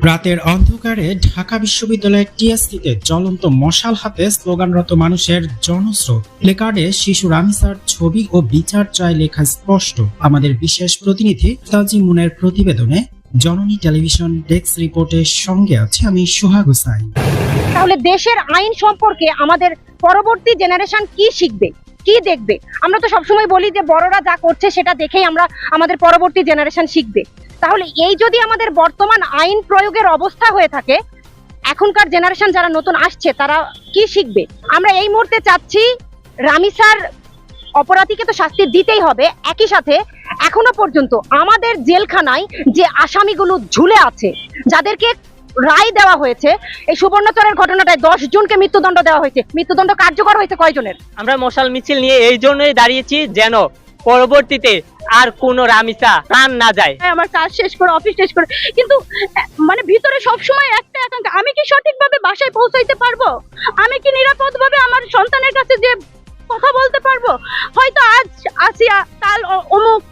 রাতের অন্ধকারে ঢাকা বিশ্ববিদ্যালয়ের টিএসসিতে জ্বলন্ত মশাল হাতে স্লোগানরত মানুষের জনস্রোত। প্লেকার্ডে শিশু রামিসার ছবি ও বিচার চায় লেখা স্পষ্ট। আমাদের বিশেষ প্রতিনিধি তাজি মুনের প্রতিবেদনে জননী টেলিভিশন ডেস্ক রিপোর্টের সঙ্গে আছে আমি সোহাগ হোসাইন। তাহলে দেশের আইন সম্পর্কে আমাদের পরবর্তী জেনারেশন কি শিখবে, কি দেখবে? আমরা তো সবসময় বলি যে বড়রা যা করছে সেটা দেখেই আমাদের পরবর্তী জেনারেশন শিখবে। তাহলে এই যদি আমাদের বর্তমান আইন প্রয়োগের অবস্থা হয়ে থাকে, এখনকার জেনারেশন যারা নতুন আসছে তারা কি শিখবে? আমরা এই মুহূর্তে চাচ্ছি রামিসার অপরাধীকে তো শাস্তি দিতেই হবে, একই সাথে এখনো পর্যন্ত আমাদের জেলখানায় যে আসামিগুলো ঝুলে আছে, যাদেরকে রায় দেওয়া হয়েছে, এই সুবর্ণচরের ঘটনাটায় 10 জনকে মৃত্যুদণ্ড দেওয়া হয়েছে। মৃত্যুদণ্ড কার্যকর হয়েছে কয়জনের? আমরা মশাল মিছিল নিয়ে এই জন্যই দাঁড়িয়েছি যেন পরবর্তীতে আর কোনো রামিসা প্রাণ না যায়। আমার কাজ শেষ করে অফিস শেষ করে কিন্তু ভিতরে সবসময় একটা আকাঙ্ক্ষা, আমি কি সঠিকভাবে বাসায় পৌঁছাইতে পারবো? আমি কি নিরাপদভাবে আমার সন্তানের কাছে যে কথা বলতে পারবো? হয়তো আজ আসিয়া কাল অমুক,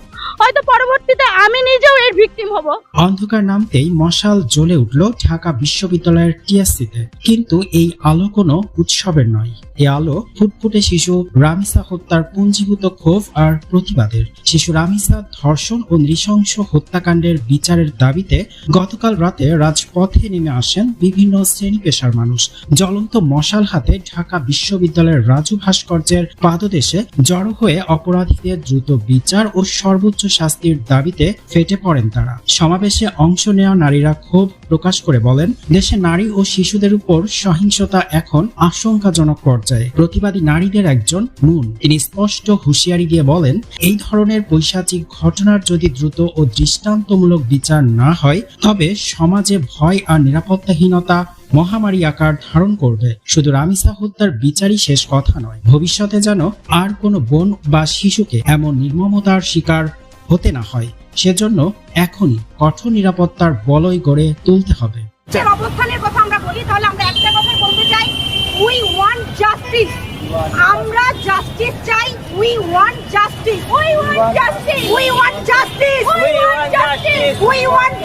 হয়তো পরবর্তীতে আমি নিজেও এর ভিকটিম হব। অন্ধকার নামতেই মশাল জ্বলে উঠল ঢাকা বিশ্ববিদ্যালয়ের টিএসসিতে। কিন্তু এই আলো কোনো উৎসবের নয়। এ আলো ফুটফুটে শিশু রামিসা হত্যার পুঞ্জীভূত ক্ষোভ আর প্রতিবাদের। শিশু রামিসা ধর্ষণ ও নৃশংস হত্যাকাণ্ডের বিচারের দাবিতে গতকাল রাতে রাজপথে নেমে আসেন বিভিন্ন শ্রেণী পেশার মানুষ। জ্বলন্ত মশাল হাতে ঢাকা বিশ্ববিদ্যালয়ের রাজু ভাস্কর্যের পাদদেশে জড়ো হয়ে অপরাধীদের দ্রুত বিচার ও সর্বোচ্চ শাস্তির দাবিতে ফেটে পড়েন তারা। সমাবেশে অংশ নেওয়া নারীরা ক্ষোভ প্রকাশ করে বলেন, দেশে নারী ও শিশুদের উপর সহিংসতা এখন আশঙ্কাজনক পর্যায়ে। প্রতিবাদী নারীদের একজন নুন, তিনি স্পষ্ট হুঁশিয়ারি দিয়ে বলেন, এই ধরনের পৈশাচিক ঘটনার যদি দ্রুত ও দৃষ্টান্তমূলক বিচার না হয় তবে সমাজে ভয় আর নিরাপত্তাহীনতা মহামারী আকার ধারণ করবে। শুধু রামিসা হত্যার বিচারই শেষ কথা নয়, ভবিষ্যতে যেন আর কোনো বোন বা শিশুকে এমন নির্মমতার শিকার হতে না হয়, সেজন্য এখনই কঠোর নিরাপত্তার বলয় গড়ে তুলতে হবে। অবস্থানের কথা আমরা বলি, তাহলে আমরা একটা কথা বলতে চাই, উই ওয়ান্ট জাস্টিস। আমরা জাস্টিস চাই, we want justice, we want justice, we want justice, we want justice, we want